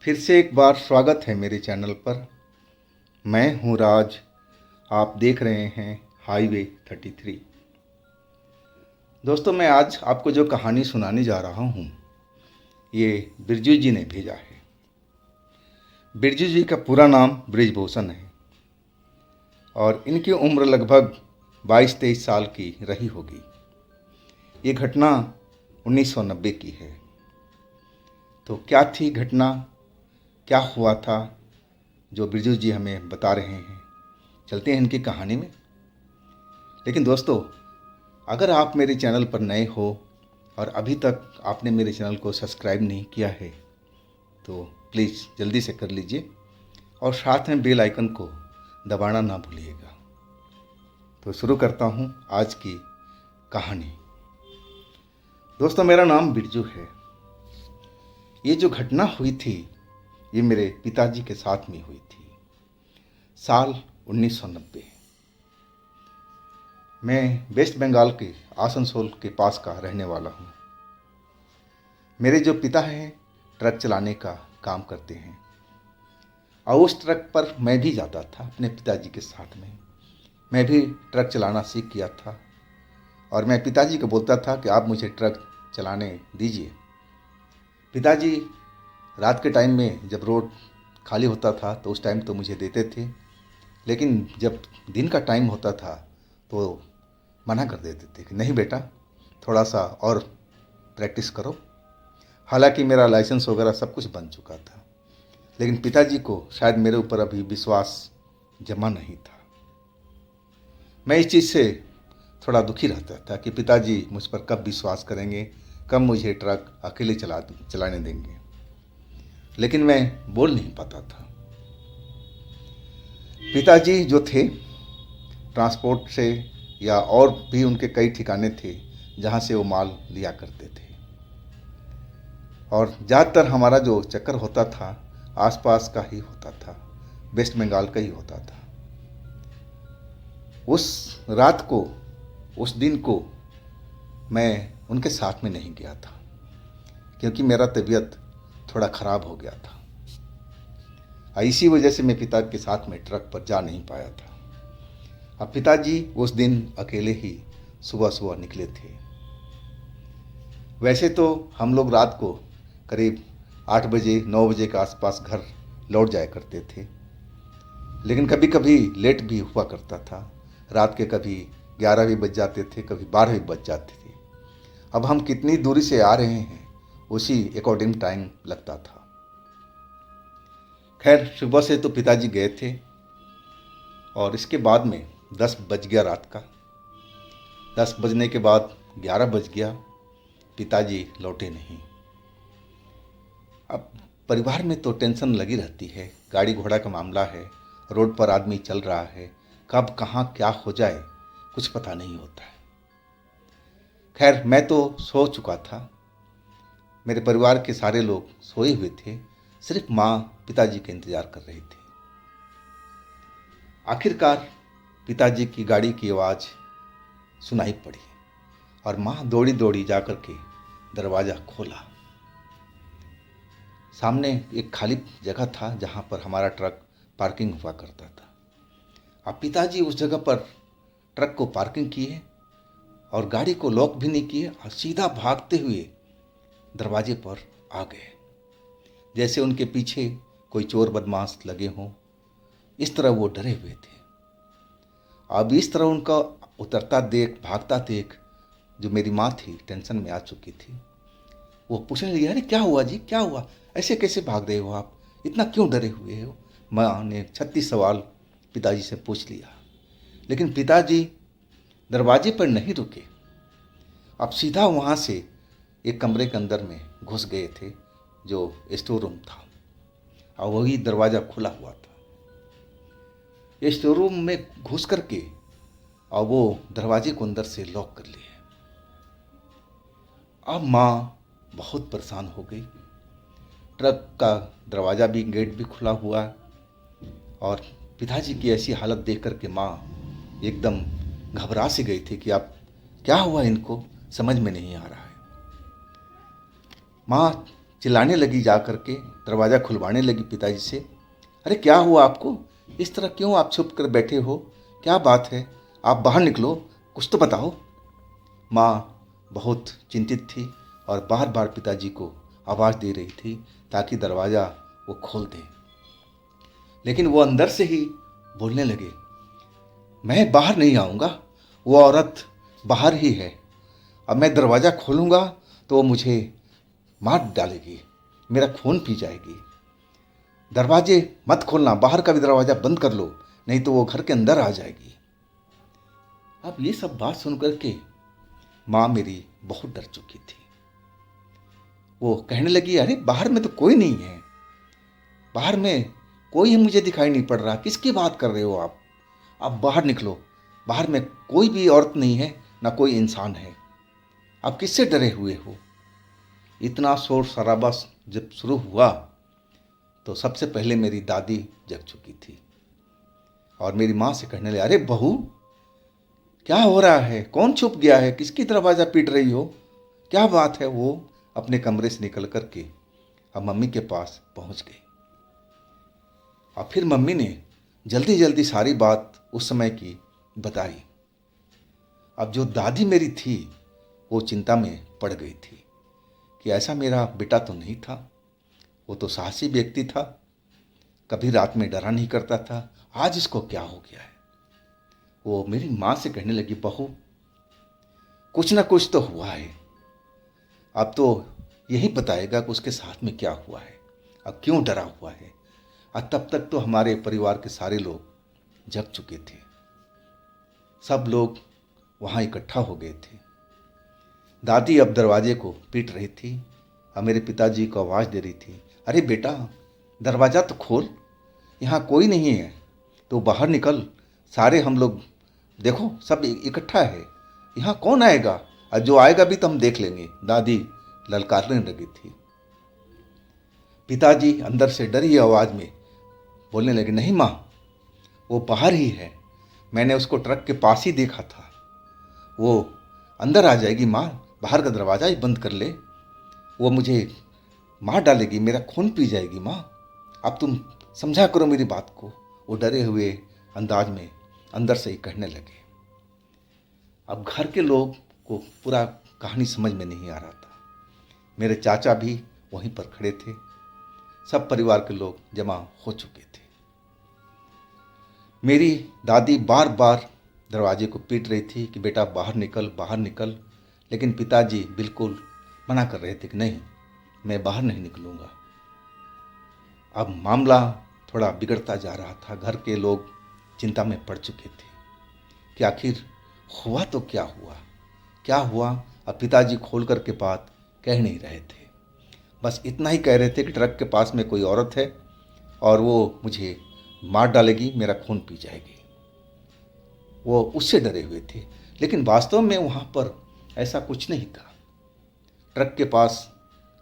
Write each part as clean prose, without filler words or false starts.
फिर से एक बार स्वागत है मेरे चैनल पर। मैं हूं राज। आप देख रहे हैं हाईवे 33। दोस्तों, मैं आज आपको जो कहानी सुनाने जा रहा हूं, ये बिरजू जी ने भेजा है। बिरजू जी का पूरा नाम बृजभूषण है और इनकी उम्र लगभग 22-23 साल की रही होगी। ये घटना 1990 की है। तो क्या थी घटना, क्या हुआ था जो बिरजू जी हमें बता रहे हैं? चलते हैं इनकी कहानी में। लेकिन दोस्तों, अगर आप मेरे चैनल पर नए हो और अभी तक आपने मेरे चैनल को सब्सक्राइब नहीं किया है तो प्लीज़ जल्दी से कर लीजिए और साथ में बेल आइकन को दबाना ना भूलिएगा। तो शुरू करता हूँ आज की कहानी। दोस्तों, मेरा नाम बिरजू है। ये जो घटना हुई थी ये मेरे पिताजी के साथ में हुई थी। साल 1990। मैं वेस्ट बंगाल के आसनसोल के पास का रहने वाला हूँ। मेरे जो पिता हैं ट्रक चलाने का काम करते हैं और उस ट्रक पर मैं भी जाता था अपने पिताजी के साथ में। मैं भी ट्रक चलाना सीख गया था और मैं पिताजी को बोलता था कि आप मुझे ट्रक चलाने दीजिए। पिताजी रात के टाइम में जब रोड खाली होता था तो उस टाइम तो मुझे देते थे, लेकिन जब दिन का टाइम होता था तो मना कर देते थे कि नहीं बेटा, थोड़ा सा और प्रैक्टिस करो। हालांकि मेरा लाइसेंस वगैरह सब कुछ बन चुका था, लेकिन पिताजी को शायद मेरे ऊपर अभी विश्वास जमा नहीं था। मैं इस चीज़ से थोड़ा दुखी रहता था कि पिताजी मुझ पर कब विश्वास करेंगे, कब मुझे ट्रक अकेले चलाने देंगे। लेकिन मैं बोल नहीं पाता था। पिताजी जो थे ट्रांसपोर्ट से या और भी उनके कई ठिकाने थे जहाँ से वो माल लिया करते थे और ज़्यादातर हमारा जो चक्कर होता था आसपास का ही होता था, वेस्ट बंगाल का ही होता था। उस रात को, उस दिन को मैं उनके साथ में नहीं गया था क्योंकि मेरा तबीयत थोड़ा ख़राब हो गया था। इसी वजह से मैं पिता के साथ में ट्रक पर जा नहीं पाया था। अब पिताजी उस दिन अकेले ही सुबह सुबह निकले थे। वैसे तो हम लोग रात को करीब 8 बजे 9 बजे के आसपास घर लौट जाया करते थे, लेकिन कभी कभी लेट भी हुआ करता था। रात के कभी 11 भी बज जाते थे, कभी 12 भी बज जाते थे। अब हम कितनी दूरी से आ रहे हैं उसी अकॉर्डिंग टाइम लगता था। खैर, सुबह से तो पिताजी गए थे और इसके बाद में 10 बज गया रात का। 10 बजने के बाद 11 बज गया, पिताजी लौटे नहीं। अब परिवार में तो टेंशन लगी रहती है, गाड़ी घोड़ा का मामला है, रोड पर आदमी चल रहा है, कब कहाँ क्या हो जाए कुछ पता नहीं होता है। खैर, मैं तो सो चुका था। मेरे परिवार के सारे लोग सोए हुए थे, सिर्फ माँ पिताजी का इंतजार कर रही थी। आखिरकार पिताजी की गाड़ी की आवाज़ सुनाई पड़ी और माँ दौड़ी दौड़ी जाकर के दरवाज़ा खोला। सामने एक खाली जगह था जहाँ पर हमारा ट्रक पार्किंग हुआ करता था। अब पिताजी उस जगह पर ट्रक को पार्किंग किए और गाड़ी को लॉक भी नहीं किए और सीधा भागते हुए दरवाजे पर आ गए, जैसे उनके पीछे कोई चोर बदमाश लगे हों। इस तरह वो डरे हुए थे। अब इस तरह उनका उतरता देख, भागता देख, जो मेरी माँ थी टेंशन में आ चुकी थी। वो पूछने लगी, अरे क्या हुआ जी, क्या हुआ, ऐसे कैसे भाग रहे हो आप, इतना क्यों डरे हुए हो? माँ ने 36 सवाल पिताजी से पूछ लिया, लेकिन पिताजी दरवाजे पर नहीं रुके। अब सीधा वहाँ से एक कमरे के अंदर में घुस गए थे जो स्टोर रूम था और वही दरवाज़ा खुला हुआ था। स्टोर रूम में घुस करके और वो दरवाजे को अंदर से लॉक कर लिए। अब माँ बहुत परेशान हो गई। ट्रक का दरवाज़ा भी, गेट भी खुला हुआ और पिताजी की ऐसी हालत देख कर के माँ एकदम घबरा सी गई थी कि अब क्या हुआ, इनको समझ में नहीं आ रहा है। माँ चिल्लाने लगी, जा कर के दरवाज़ा खुलवाने लगी पिताजी से। अरे क्या हुआ आपको, इस तरह क्यों आप छुप कर बैठे हो, क्या बात है, आप बाहर निकलो, कुछ तो बताओ। माँ बहुत चिंतित थी और बार बार पिताजी को आवाज़ दे रही थी ताकि दरवाज़ा वो खोल दें, लेकिन वो अंदर से ही बोलने लगे, मैं बाहर नहीं आऊँगा, वो औरत बाहर ही है, अब मैं दरवाज़ा खोलूँगा तो वो मुझे मार डालेगी, मेरा खून पी जाएगी। दरवाजे मत खोलना, बाहर का भी दरवाज़ा बंद कर लो, नहीं तो वो घर के अंदर आ जाएगी। अब ये सब बात सुन कर के माँ मेरी बहुत डर चुकी थी। वो कहने लगी, अरे बाहर में तो कोई नहीं है, बाहर में कोई मुझे दिखाई नहीं पड़ रहा, किसकी बात कर रहे हो आप बाहर निकलो, बाहर में कोई भी औरत नहीं है, ना कोई इंसान है, आप किससे डरे हुए हो। इतना शोर शराबा जब शुरू हुआ तो सबसे पहले मेरी दादी जग चुकी थी और मेरी माँ से कहने लगी, अरे बहू क्या हो रहा है, कौन छुप गया है, किसकी दरवाज़ा पीट रही हो, क्या बात है। वो अपने कमरे से निकल कर के अब मम्मी के पास पहुँच गई और फिर मम्मी ने जल्दी जल्दी सारी बात उस समय की बताई। अब जो दादी मेरी थी वो चिंता में पड़ गई थी कि ऐसा मेरा बेटा तो नहीं था, वो तो साहसी व्यक्ति था, कभी रात में डरा नहीं करता था, आज इसको क्या हो गया है। वो मेरी माँ से कहने लगी, बहू कुछ ना कुछ तो हुआ है, अब तो यही बताएगा कि उसके साथ में क्या हुआ है, अब क्यों डरा हुआ है। और तब तक तो हमारे परिवार के सारे लोग जग चुके थे, सब लोग वहाँ इकट्ठा हो गए थे। दादी अब दरवाजे को पीट रही थी और मेरे पिताजी को आवाज़ दे रही थी, अरे बेटा दरवाज़ा तो खोल, यहाँ कोई नहीं है, तो बाहर निकल, सारे हम लोग देखो सब इकट्ठा है, यहाँ कौन आएगा, और जो आएगा भी तो हम देख लेंगे। दादी ललकारने लगी थी। पिताजी अंदर से डरी आवाज़ में बोलने लगे, नहीं माँ वो बाहर ही है, मैंने उसको ट्रक के पास ही देखा था, वो अंदर आ जाएगी माँ, बाहर का दरवाज़ा ही बंद कर ले, वो मुझे मार डालेगी, मेरा खून पी जाएगी माँ, अब तुम समझा करो मेरी बात को। वो डरे हुए अंदाज में अंदर से ही कहने लगे। अब घर के लोग को पूरा कहानी समझ में नहीं आ रहा था। मेरे चाचा भी वहीं पर खड़े थे, सब परिवार के लोग जमा हो चुके थे। मेरी दादी बार बार दरवाजे को पीट रही थी कि बेटा बाहर निकल, बाहर निकल, लेकिन पिताजी बिल्कुल मना कर रहे थे कि नहीं, मैं बाहर नहीं निकलूँगा। अब मामला थोड़ा बिगड़ता जा रहा था, घर के लोग चिंता में पड़ चुके थे कि आखिर हुआ तो क्या हुआ, क्या हुआ। अब पिताजी खोल कर के बात कह नहीं रहे थे, बस इतना ही कह रहे थे कि ट्रक के पास में कोई औरत है और वो मुझे मार डालेगी, मेरा खून पी जाएगी। वो उससे डरे हुए थे, लेकिन वास्तव में वहाँ पर ऐसा कुछ नहीं था। ट्रक के पास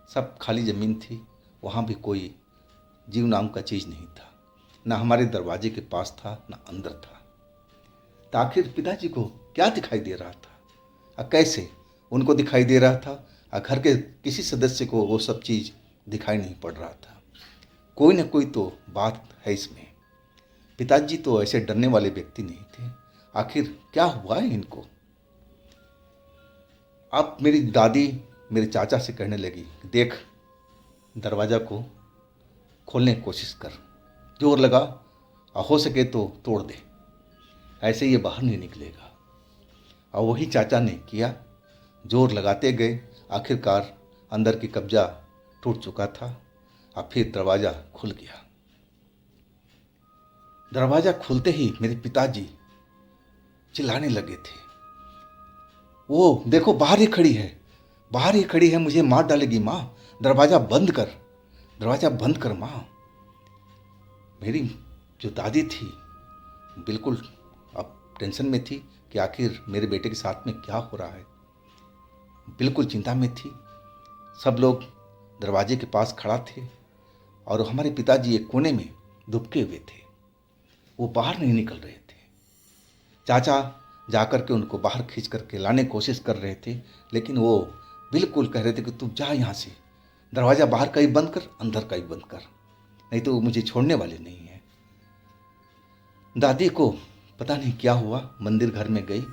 सब खाली ज़मीन थी, वहाँ भी कोई जीव नाम का चीज़ नहीं था, ना हमारे दरवाजे के पास था ना अंदर था। तो आखिर पिताजी को क्या दिखाई दे रहा था और कैसे उनको दिखाई दे रहा था, और घर के किसी सदस्य को वो सब चीज़ दिखाई नहीं पड़ रहा था। कोई ना कोई तो बात है इसमें। पिताजी तो ऐसे डरने वाले व्यक्ति नहीं थे, आखिर क्या हुआ है इनको। अब मेरी दादी मेरे चाचा से कहने लगी, देख दरवाज़ा को खोलने की कोशिश कर, जोर लगा और हो सके तो तोड़ दे, ऐसे ये बाहर नहीं निकलेगा। और वही चाचा ने किया, जोर लगाते गए, आखिरकार अंदर की कब्जा टूट चुका था और फिर दरवाज़ा खुल गया। दरवाज़ा खुलते ही मेरे पिताजी चिल्लाने लगे थे, वो देखो बाहर ही खड़ी है, बाहर ही खड़ी है, मुझे मार डालेगी माँ, दरवाज़ा बंद कर, दरवाज़ा बंद कर माँ। मेरी जो दादी थी बिल्कुल अब टेंशन में थी कि आखिर मेरे बेटे के साथ में क्या हो रहा है, बिल्कुल चिंता में थी। सब लोग दरवाजे के पास खड़ा थे और हमारे पिताजी एक कोने में दुबके हुए थे, वो बाहर नहीं निकल रहे थे। चाचा जाकर के उनको बाहर खींच करके लाने की कोशिश कर रहे थे, लेकिन वो बिल्कुल कह रहे थे कि तू जा यहाँ से, दरवाज़ा बाहर का ही बंद कर, अंदर का ही बंद कर, नहीं तो वो मुझे छोड़ने वाले नहीं है। दादी को पता नहीं क्या हुआ, मंदिर घर में गई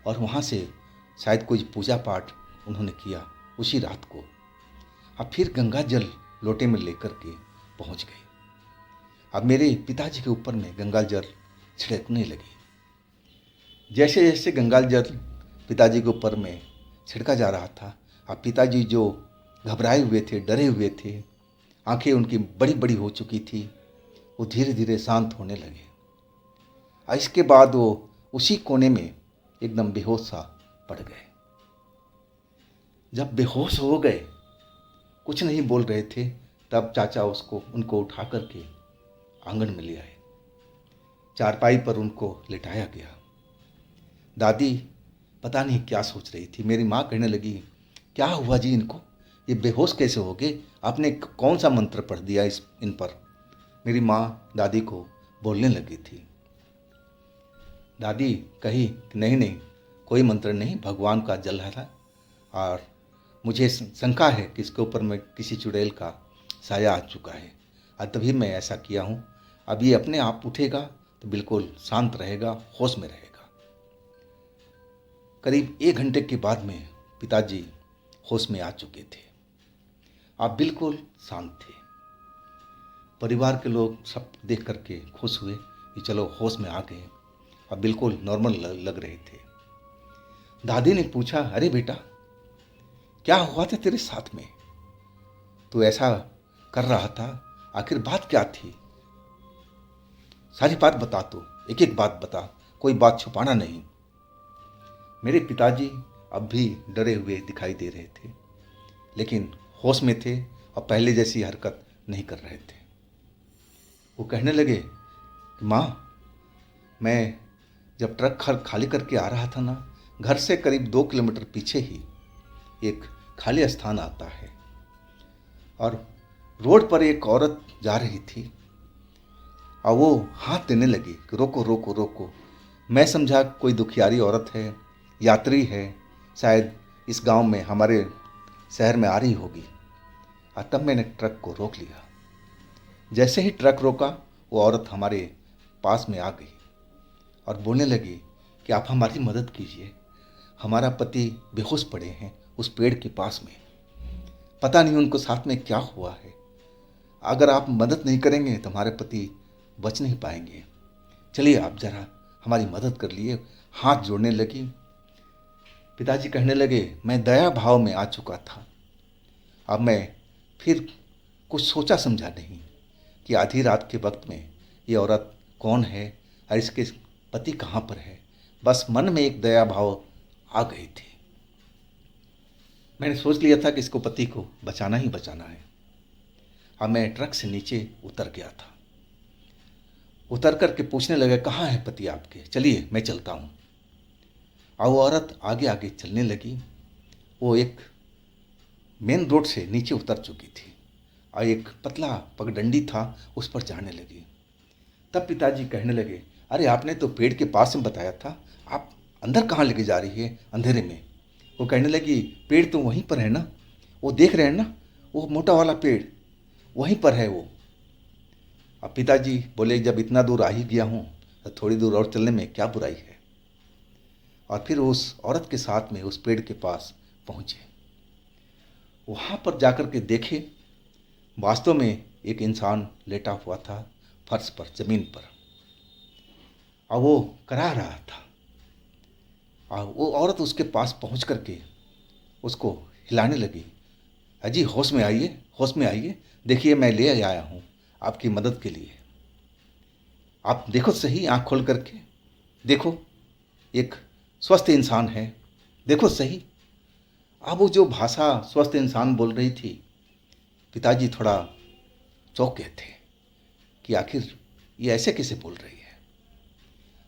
और वहाँ से शायद कोई पूजा पाठ उन्होंने किया उसी रात को। अब फिर गंगा जल लोटे में लेकर के पहुँच गई। अब मेरे पिताजी के ऊपर में गंगा जल छिड़कने लगी। जैसे जैसे गंगा जल पिताजी के ऊपर में छिड़का जा रहा था, अब पिताजी जो घबराए हुए थे, डरे हुए थे, आंखें उनकी बड़ी बड़ी हो चुकी थी, वो धीरे धीरे शांत होने लगे। और इसके बाद वो उसी कोने में एकदम बेहोश सा पड़ गए। जब बेहोश हो गए, कुछ नहीं बोल रहे थे, तब चाचा उनको उठा करके आंगन में ले आए। चारपाई पर उनको लिटाया गया। दादी पता नहीं क्या सोच रही थी। मेरी माँ कहने लगी, क्या हुआ जी इनको, ये बेहोश कैसे हो गए, आपने कौन सा मंत्र पढ़ दिया इन पर। मेरी माँ दादी को बोलने लगी थी। दादी कही कि नहीं नहीं, कोई मंत्र नहीं, भगवान का जल है और मुझे शंका है कि इसके ऊपर में किसी चुड़ैल का साया आ चुका है और तभी मैं ऐसा किया हूँ। अब ये अपने आप उठेगा तो बिल्कुल शांत रहेगा, होश में रहेगा। करीब 1 घंटे के बाद में पिताजी होश में आ चुके थे। आप बिल्कुल शांत थे। परिवार के लोग सब देख करके खुश हुए कि चलो होश में आ गए, अब बिल्कुल नॉर्मल लग रहे थे। दादी ने पूछा, अरे बेटा क्या हुआ था तेरे साथ में, तू ऐसा कर रहा था, आखिर बात क्या थी, सारी बात बता, तू एक एक बात बता, कोई बात छुपाना नहीं। मेरे पिताजी अब भी डरे हुए दिखाई दे रहे थे, लेकिन होश में थे और पहले जैसी हरकत नहीं कर रहे थे। वो कहने लगे, माँ मैं जब ट्रक खाली करके आ रहा था ना, घर से करीब 2 किलोमीटर पीछे ही एक खाली स्थान आता है और रोड पर एक औरत जा रही थी और वो हाथ देने लगी कि रोको रोको रोको। मैं समझा कोई दुखियारी औरत है, यात्री है, शायद इस गांव में हमारे शहर में आ रही होगी। और तब मैंने ट्रक को रोक लिया। जैसे ही ट्रक रोका, वो औरत हमारे पास में आ गई और बोलने लगी कि आप हमारी मदद कीजिए, हमारा पति बेहोश पड़े हैं उस पेड़ के पास में, पता नहीं उनको साथ में क्या हुआ है, अगर आप मदद नहीं करेंगे तो हमारे पति बच नहीं पाएंगे, चलिए आप ज़रा हमारी मदद कर लिए। हाथ जोड़ने लगी। पिताजी कहने लगे, मैं दया भाव में आ चुका था। अब मैं फिर कुछ सोचा समझा नहीं कि आधी रात के वक्त में ये औरत कौन है और इसके पति कहाँ पर है। बस मन में एक दया भाव आ गई थी। मैंने सोच लिया था कि इसको पति को बचाना ही बचाना है। अब मैं ट्रक से नीचे उतर गया था। उतर करके पूछने लगा, कहाँ है पति आपके, चलिए मैं चलता हूँ। और वो औरत आगे आगे चलने लगी। वो एक मेन रोड से नीचे उतर चुकी थी और एक पतला पगडंडी था, उस पर जाने लगी। तब पिताजी कहने लगे, अरे आपने तो पेड़ के पास में बताया था, आप अंदर कहाँ लेके जा रही है अंधेरे में। वो कहने लगी, पेड़ तो वहीं पर है ना, वो देख रहे हैं ना, वो मोटा वाला पेड़ वहीं पर है वो। अब पिताजी बोले, जब इतना दूर आ ही गया हूँ तो थोड़ी दूर और चलने में क्या बुराई है। और फिर उस औरत के साथ में उस पेड़ के पास पहुँचे। वहाँ पर जाकर के देखे, वास्तव में एक इंसान लेटा हुआ था फर्श पर, ज़मीन पर, और वो करा रहा था। और वो औरत उसके पास पहुँच करके उसको हिलाने लगी, अजी होश में आइए, होश में आइए, देखिए मैं ले आया हूँ आपकी मदद के लिए, आप देखो सही, आँख खोल करके देखो, एक स्वस्थ इंसान है, देखो सही। अब वो जो भाषा स्वस्थ इंसान बोल रही थी, पिताजी थोड़ा चौंक गए थे कि आखिर ये ऐसे कैसे बोल रही है।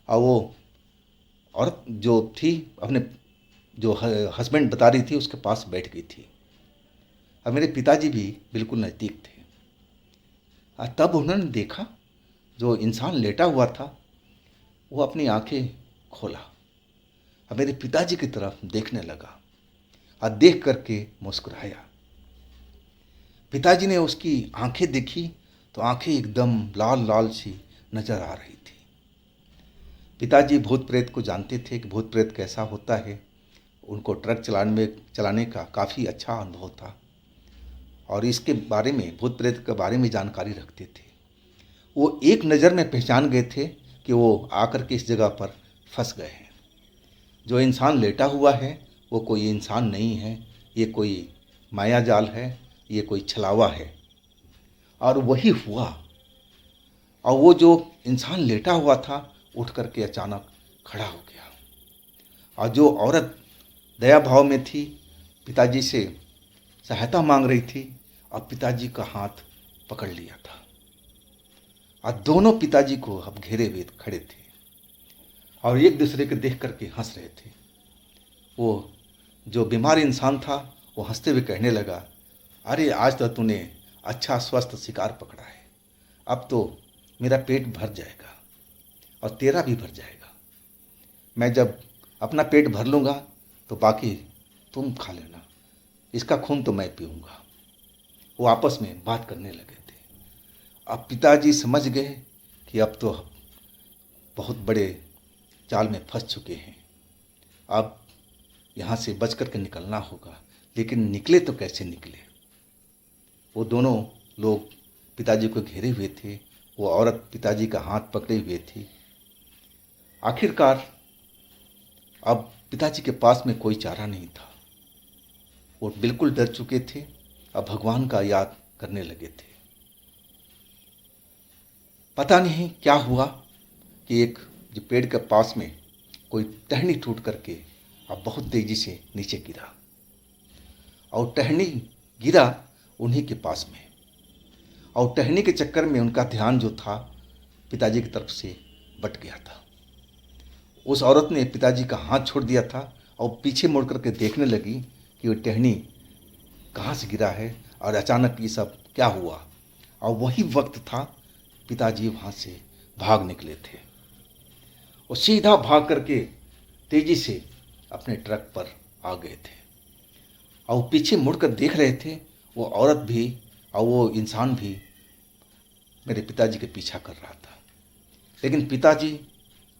और वो औरत जो थी, अपने जो हस्बैंड बता रही थी उसके पास बैठ गई थी। और मेरे पिताजी भी बिल्कुल नज़दीक थे। और तब उन्होंने देखा जो इंसान लेटा हुआ था वो अपनी आंखें खोला और मेरे पिताजी की तरफ देखने लगा और देख करके मुस्कुराया। पिताजी ने उसकी आंखें देखी तो आंखें एकदम लाल लाल सी नजर आ रही थी। पिताजी भूत प्रेत को जानते थे कि भूत प्रेत कैसा होता है। उनको ट्रक चलाने का काफ़ी अच्छा अनुभव था और इसके बारे में, भूत प्रेत के बारे में जानकारी रखते थे। वो एक नज़र में पहचान गए थे कि वो आकर के इस जगह पर फंस गए हैं। जो इंसान लेटा हुआ है वो कोई इंसान नहीं है, ये कोई माया जाल है, ये कोई छलावा है। और वही हुआ। और वो जो इंसान लेटा हुआ था उठ करके अचानक खड़ा हो गया। और जो औरत दया भाव में थी, पिताजी से सहायता मांग रही थी और पिताजी का हाथ पकड़ लिया था। और दोनों पिताजी को अब घेरे हुए खड़े थे और एक दूसरे को देख करके हंस रहे थे। वो जो बीमार इंसान था वो हंसते हुए कहने लगा, अरे आज तो तूने अच्छा स्वस्थ शिकार पकड़ा है, अब तो मेरा पेट भर जाएगा और तेरा भी भर जाएगा। मैं जब अपना पेट भर लूँगा तो बाकी तुम खा लेना, इसका खून तो मैं पीऊँगा। वो आपस में बात करने लगे थे। अब पिताजी समझ गए कि अब तो बहुत बड़े जाल में फंस चुके हैं, अब यहाँ से बच कर के निकलना होगा। लेकिन निकले तो कैसे निकले। वो दोनों लोग पिताजी को घेरे हुए थे, वो औरत पिताजी का हाथ पकड़े हुए थी। आखिरकार अब पिताजी के पास में कोई चारा नहीं था। वो बिल्कुल डर चुके थे। अब भगवान का याद करने लगे थे। पता नहीं क्या हुआ कि एक जो पेड़ के पास में कोई टहनी टूट करके अब बहुत तेजी से नीचे गिरा और टहनी गिरा उन्हीं के पास में। और टहनी के चक्कर में उनका ध्यान जो था पिताजी की तरफ से बट गया था। उस औरत ने पिताजी का हाथ छोड़ दिया था और पीछे मुड़ करके देखने लगी कि वो टहनी कहाँ से गिरा है और अचानक ये सब क्या हुआ। और वही वक्त था पिताजी वहाँ से भाग निकले थे। वो सीधा भाग करके तेजी से अपने ट्रक पर आ गए थे और पीछे मुड़कर देख रहे थे। वो औरत भी और वो इंसान भी मेरे पिताजी के पीछा कर रहा था। लेकिन पिताजी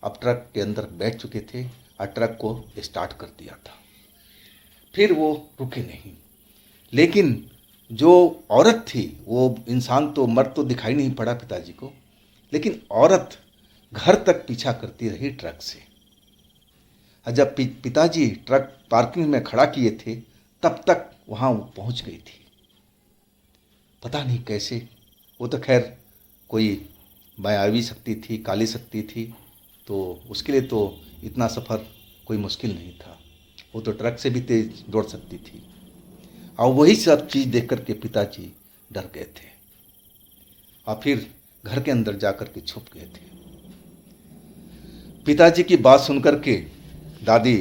अब ट्रक के अंदर बैठ चुके थे और ट्रक को स्टार्ट कर दिया था। फिर वो रुके नहीं। लेकिन जो औरत थी, वो इंसान तो मर तो दिखाई नहीं पड़ा पिताजी को, लेकिन औरत घर तक पीछा करती रही ट्रक से। जब पिताजी ट्रक पार्किंग में खड़ा किए थे तब तक वहाँ वो पहुँच गई थी। पता नहीं कैसे। वो तो खैर कोई मायावी शक्ति थी, काली शक्ति थी, तो उसके लिए तो इतना सफ़र कोई मुश्किल नहीं था। वो तो ट्रक से भी तेज दौड़ सकती थी। और वही सब चीज़ देख कर के पिताजी डर गए थे और फिर घर के अंदर जा कर के छुप गए थे। पिताजी की बात सुनकर के दादी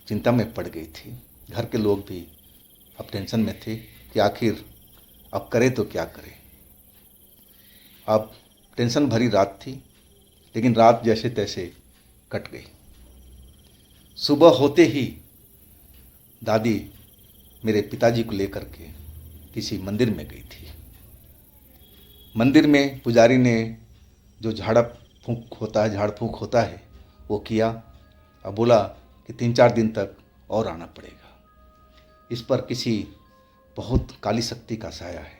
चिंता में पड़ गई थी। घर के लोग भी अब टेंशन में थे कि आखिर अब करे तो क्या करें। अब टेंशन भरी रात थी, लेकिन रात जैसे तैसे कट गई। सुबह होते ही दादी मेरे पिताजी को लेकर के किसी मंदिर में गई थी। मंदिर में पुजारी ने जो झाड़ फूँक होता है वो किया और बोला कि 3-4 दिन तक और आना पड़ेगा। इस पर किसी बहुत काली शक्ति का साया है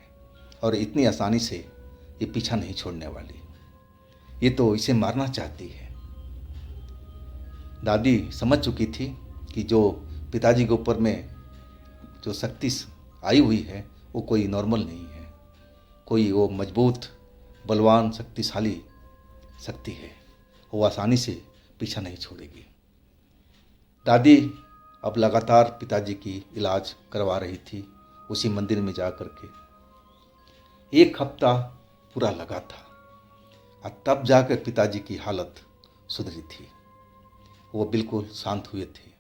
और इतनी आसानी से ये पीछा नहीं छोड़ने वाली, ये तो इसे मारना चाहती है। दादी समझ चुकी थी कि जो पिताजी के ऊपर में जो शक्ति आई हुई है वो कोई नॉर्मल नहीं है, कोई वो मजबूत बलवान शक्तिशाली शक्ति है, वो आसानी से पीछा नहीं छोड़ेगी। दादी अब लगातार पिताजी की इलाज करवा रही थी उसी मंदिर में जा कर के। 1 हफ्ता पूरा लगा था और तब जाकर पिताजी की हालत सुधरी थी। वो बिल्कुल शांत हुए थे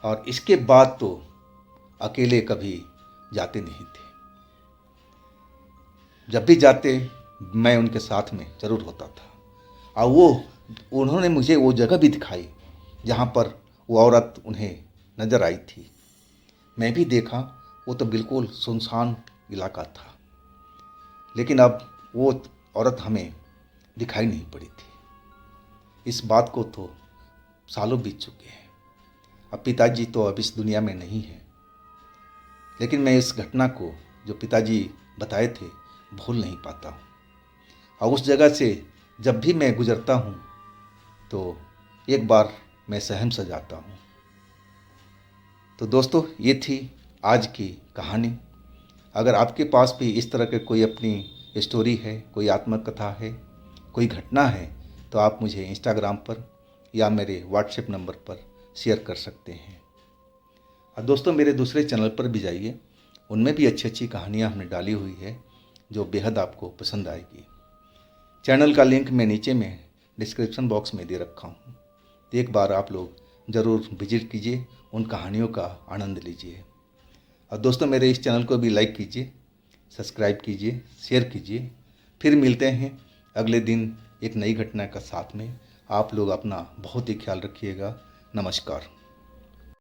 और इसके बाद तो अकेले कभी जाते नहीं थे। जब भी जाते मैं उनके साथ में ज़रूर होता था और उन्होंने मुझे वो जगह भी दिखाई जहाँ पर वो औरत उन्हें नज़र आई थी। मैं भी देखा वो तो बिल्कुल सुनसान इलाका था, लेकिन अब वो औरत हमें दिखाई नहीं पड़ी थी। इस बात को तो सालों बीत चुके हैं। अब पिताजी तो अब इस दुनिया में नहीं हैं, लेकिन मैं इस घटना को जो पिताजी बताए थे भूल नहीं पाता हूँ। और उस जगह से जब भी मैं गुजरता हूँ तो एक बार मैं सहम सा जाता हूँ। तो दोस्तों, ये थी आज की कहानी। अगर आपके पास भी इस तरह के कोई अपनी स्टोरी है, कोई आत्मकथा है, कोई घटना है, तो आप मुझे इंस्टाग्राम पर या मेरे व्हाट्सएप नंबर पर शेयर कर सकते हैं। और दोस्तों, मेरे दूसरे चैनल पर भी जाइए, उनमें भी अच्छी अच्छी कहानियाँ हमने डाली हुई है जो बेहद आपको पसंद आएगी। चैनल का लिंक मैं नीचे में डिस्क्रिप्शन बॉक्स में दे रखा हूँ। एक बार आप लोग ज़रूर विजिट कीजिए, उन कहानियों का आनंद लीजिए। और दोस्तों, मेरे इस चैनल को भी लाइक कीजिए, सब्सक्राइब कीजिए, शेयर कीजिए। फिर मिलते हैं अगले दिन एक नई घटना का साथ में। आप लोग अपना बहुत ही ख्याल रखिएगा। नमस्कार।